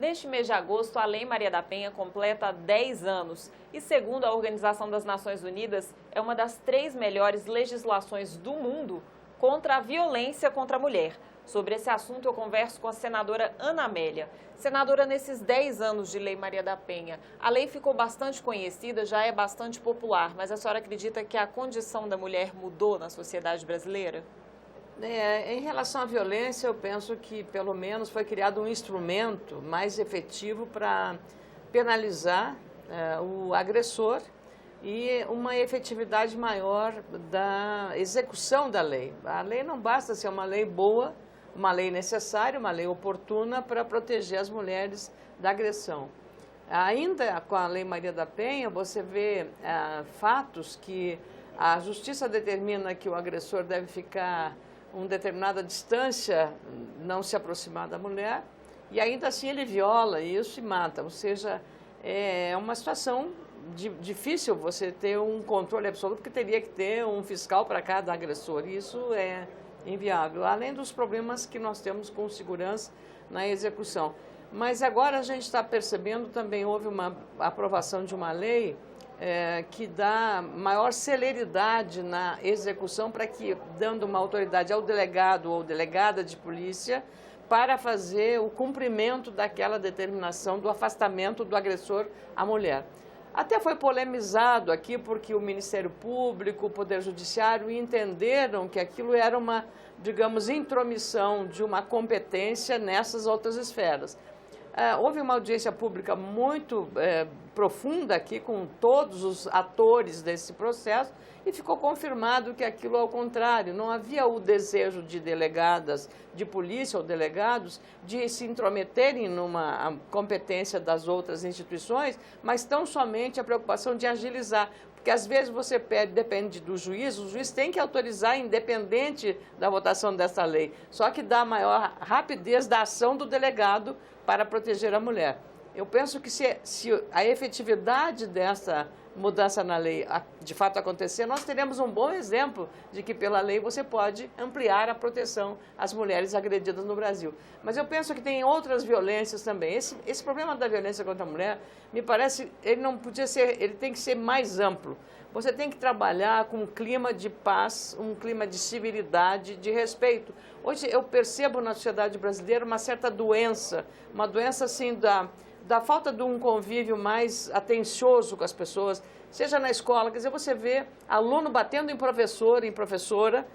neste mês de agosto, a Lei Maria da Penha completa 10 anos e, segundo a Organização das Nações Unidas, é uma das 3 melhores legislações do mundo contra a violência contra a mulher. Sobre esse assunto, eu converso com a senadora Ana Amélia. Senadora, nesses 10 anos de Lei Maria da Penha, a lei ficou bastante conhecida, já é bastante popular, mas a senhora acredita que a condição da mulher mudou na sociedade brasileira? Em relação à violência, eu penso que, pelo menos, foi criado um instrumento mais efetivo para penalizar o agressor e uma efetividade maior da execução da lei. A lei não basta ser uma lei boa, uma lei necessária, uma lei oportuna para proteger as mulheres da agressão. Ainda com a Lei Maria da Penha, você vê fatos que a justiça determina que o agressor deve ficar uma determinada distância, não se aproximar da mulher, e ainda assim ele viola isso e mata. Ou seja, é uma situação difícil você ter um controle absoluto, porque teria que ter um fiscal para cada agressor. Isso é inviável, além dos problemas que nós temos com segurança na execução. Mas agora a gente está percebendo também, houve uma aprovação de uma lei que dá maior celeridade na execução para que, dando uma autoridade ao delegado ou delegada de polícia, para fazer o cumprimento daquela determinação do afastamento do agressor à mulher. Até foi polemizado aqui porque o Ministério Público, o Poder Judiciário entenderam que aquilo era uma, digamos, intromissão de uma competência nessas outras esferas. Houve uma audiência pública muito profunda aqui com todos os atores desse processo e ficou confirmado que aquilo, ao contrário, não havia o desejo de delegadas de polícia ou delegados de se intrometerem numa competência das outras instituições, mas tão somente a preocupação de agilizar. Porque às vezes você pede, depende do juiz, o juiz tem que autorizar independente da votação dessa lei, só que dá maior rapidez da ação do delegado para proteger a mulher. Eu penso que se a efetividade dessa mudança na lei de fato acontecer, nós teremos um bom exemplo de que pela lei você pode ampliar a proteção às mulheres agredidas no Brasil. Mas eu penso que tem outras violências também. Esse problema da violência contra a mulher, me parece, ele não podia ser, ele tem que ser mais amplo. Você tem que trabalhar com um clima de paz, um clima de civilidade, de respeito. Hoje eu percebo na sociedade brasileira uma certa doença, uma doença assim da falta de um convívio mais atencioso com as pessoas, seja na escola, quer dizer, você vê aluno batendo em professor, em professora,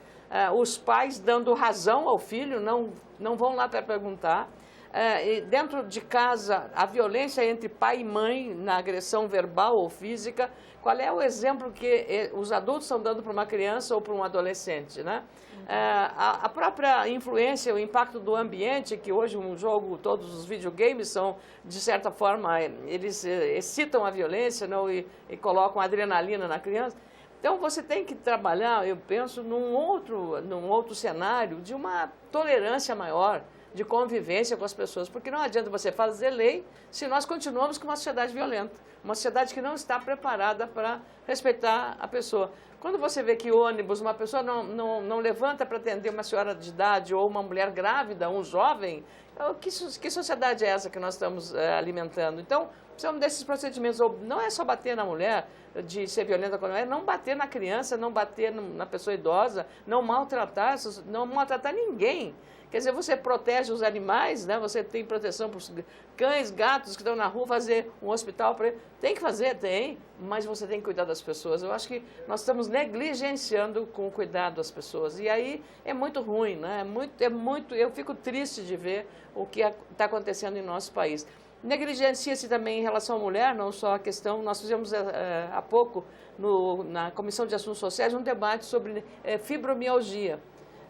os pais dando razão ao filho, não vão lá para perguntar. E dentro de casa, a violência entre pai e mãe na agressão verbal ou física, qual é o exemplo que os adultos estão dando para uma criança ou para um adolescente, né? A própria influência, o impacto do ambiente, que hoje um jogo, todos os videogames são, de certa forma, eles excitam a violência, não, e colocam adrenalina na criança. Então você tem que trabalhar, eu penso, num outro cenário de uma tolerância maior, de convivência com as pessoas, porque não adianta você fazer lei se nós continuamos com uma sociedade violenta, uma sociedade que não está preparada para respeitar a pessoa. Quando você vê que ônibus, uma pessoa não levanta para atender uma senhora de idade ou uma mulher grávida, um jovem, que sociedade é essa que nós estamos alimentando? Então, precisamos desses procedimentos. Não é só bater na mulher, de ser violenta com a mulher, não bater na criança, não bater na pessoa idosa, não maltratar ninguém. Quer dizer, você protege os animais, né? Você tem proteção para os cães, gatos que estão na rua, fazer um hospital para eles. Tem que fazer, tem, mas você tem que cuidar das pessoas. Eu acho que nós estamos negligenciando com o cuidado das pessoas. E aí é muito ruim, né? Eu fico triste de ver o que está acontecendo em nosso país. Negligencia-se também em relação à mulher, não só a questão, nós fizemos há pouco, na Comissão de Assuntos Sociais, um debate sobre fibromialgia.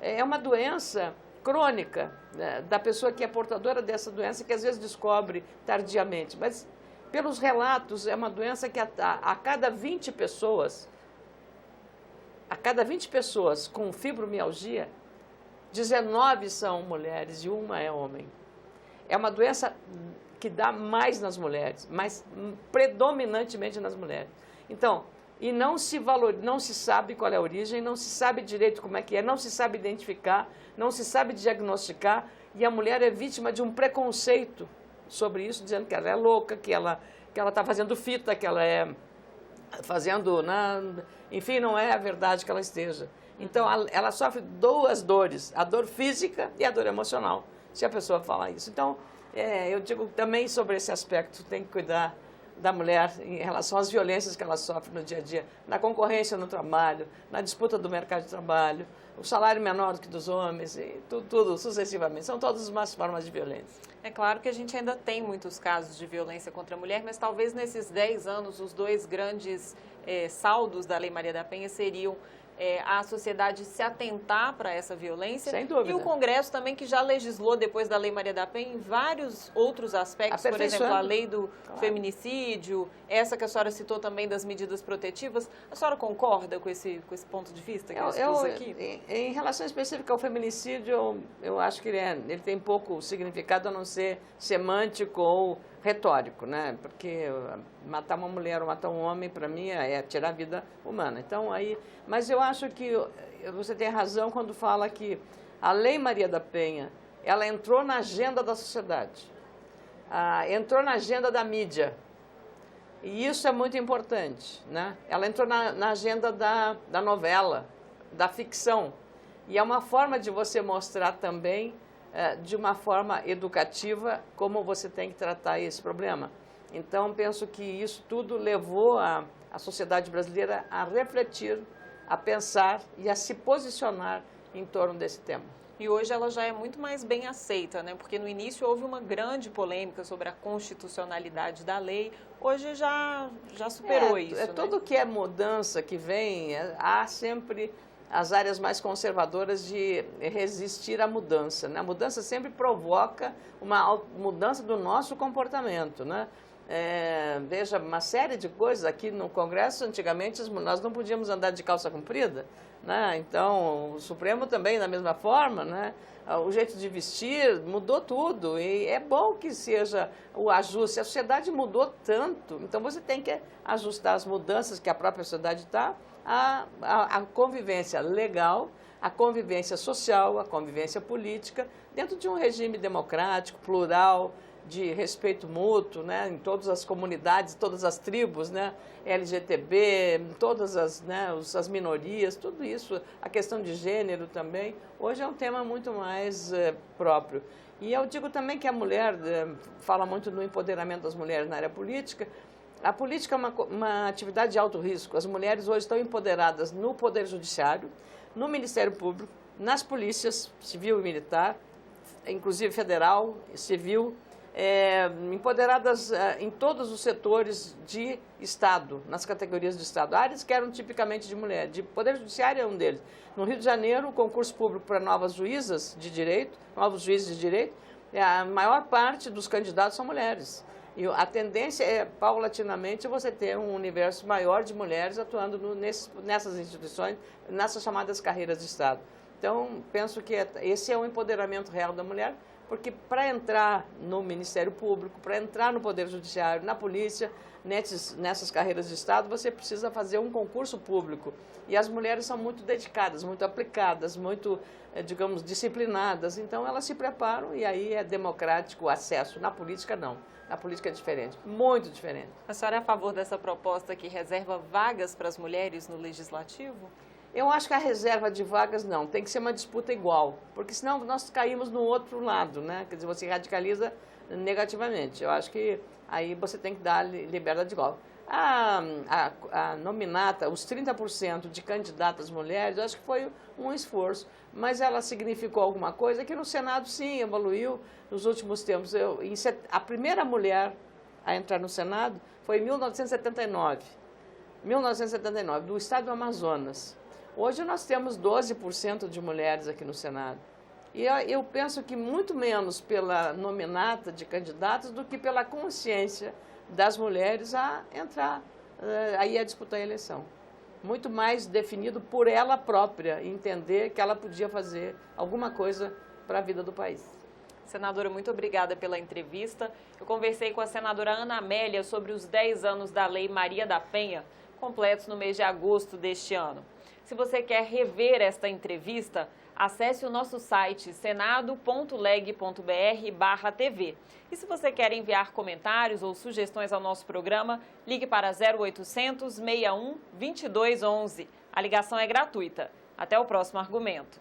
É uma doença crônica, né, da pessoa que é portadora dessa doença, que às vezes descobre tardiamente. Mas, pelos relatos, é uma doença que a cada 20 pessoas com fibromialgia, 19 são mulheres e uma é homem. É uma doença que dá mais nas mulheres, mas predominantemente nas mulheres. Então, não se sabe qual é a origem, não se sabe direito como é que é, não se sabe identificar, não se sabe diagnosticar, e a mulher é vítima de um preconceito sobre isso, dizendo que ela é louca, que ela está fazendo fita, que ela é fazendo, enfim, não é a verdade que ela esteja. Então, ela sofre duas dores, a dor física e a dor emocional, se a pessoa falar isso. Então, eu digo também sobre esse aspecto, tem que cuidar da mulher em relação às violências que ela sofre no dia a dia, na concorrência no trabalho, na disputa do mercado de trabalho, o salário menor do que dos homens, e tudo sucessivamente. São todas umas formas de violência. É claro que a gente ainda tem muitos casos de violência contra a mulher, mas talvez nesses 10 anos os dois grandes saldos da Lei Maria da Penha seriam a sociedade se atentar para essa violência. Sem dúvida. E o Congresso também, que já legislou depois da Lei Maria da Penha em vários outros aspectos, por exemplo, a lei do feminicídio, essa que a senhora citou também das medidas protetivas. A senhora concorda com esse ponto de vista que eu expus aqui? Em relação específica ao feminicídio, eu acho que ele tem pouco significado a não ser semântico ou retórico, né? Porque matar uma mulher ou matar um homem, para mim, é tirar a vida humana. Então, mas eu acho que você tem razão quando fala que a Lei Maria da Penha, ela entrou na agenda da sociedade, entrou na agenda da mídia. E isso é muito importante, né? Ela entrou na agenda da novela, da ficção. E é uma forma de você mostrar também de uma forma educativa como você tem que tratar esse problema. Então, penso que isso tudo levou a sociedade brasileira a refletir, a pensar e a se posicionar em torno desse tema. E hoje ela já é muito mais bem aceita, né? Porque no início houve uma grande polêmica sobre a constitucionalidade da lei. Hoje já superou isso, né? Tudo que é mudança que vem, há sempre as áreas mais conservadoras de resistir à mudança, né? A mudança sempre provoca uma mudança do nosso comportamento, né? Veja, uma série de coisas aqui no Congresso, antigamente nós não podíamos andar de calça comprida, né? Então, o Supremo também da mesma forma, né? O jeito de vestir mudou tudo e é bom que seja o ajuste. A sociedade mudou tanto, então você tem que ajustar as mudanças que a própria sociedade está a convivência legal, a convivência social, a convivência política, dentro de um regime democrático, plural, de respeito mútuo, né, em todas as comunidades, todas as tribos, né, LGTB, todas as minorias, tudo isso, a questão de gênero também, hoje é um tema muito mais próprio. E eu digo também que a mulher, fala muito do empoderamento das mulheres na área política. A política é uma atividade de alto risco. As mulheres hoje estão empoderadas no Poder Judiciário, no Ministério Público, nas polícias civil e militar, inclusive federal, civil, empoderadas em todos os setores de Estado, nas categorias de Estado. Áreas que eram tipicamente de mulher. De Poder Judiciário é um deles. No Rio de Janeiro, o concurso público para novas juízas de direito, novos juízes de direito, a maior parte dos candidatos são mulheres. E a tendência é, paulatinamente, você ter um universo maior de mulheres atuando nessas instituições, nessas chamadas carreiras de Estado. Então, penso que esse é o empoderamento real da mulher, porque para entrar no Ministério Público, para entrar no Poder Judiciário, na polícia, nessas carreiras de Estado, você precisa fazer um concurso público. E as mulheres são muito dedicadas, muito aplicadas, muito, digamos, disciplinadas. Então, elas se preparam e aí é democrático o acesso. Na política, não. Na política é diferente, muito diferente. A senhora é a favor dessa proposta que reserva vagas para as mulheres no Legislativo? Eu acho que a reserva de vagas não, tem que ser uma disputa igual, porque senão nós caímos no outro lado, né? Quer dizer, você radicaliza negativamente. Eu acho que aí você tem que dar liberdade igual. A nominata, os 30% de candidatas mulheres, eu acho que foi um esforço, mas ela significou alguma coisa que no Senado, sim, evoluiu nos últimos tempos. A primeira mulher a entrar no Senado foi em 1979, do estado do Amazonas. Hoje nós temos 12% de mulheres aqui no Senado. E eu penso que muito menos pela nominata de candidatos do que pela consciência das mulheres a entrar, aí a disputar a eleição. Muito mais definido por ela própria, entender que ela podia fazer alguma coisa para a vida do país. Senadora, muito obrigada pela entrevista. Eu conversei com a senadora Ana Amélia sobre os 10 anos da Lei Maria da Penha, completos no mês de agosto deste ano. Se você quer rever esta entrevista, Acesse o nosso site senado.leg.br/TV. E se você quer enviar comentários ou sugestões ao nosso programa, ligue para 0800 61 2211. A ligação é gratuita. Até o próximo argumento.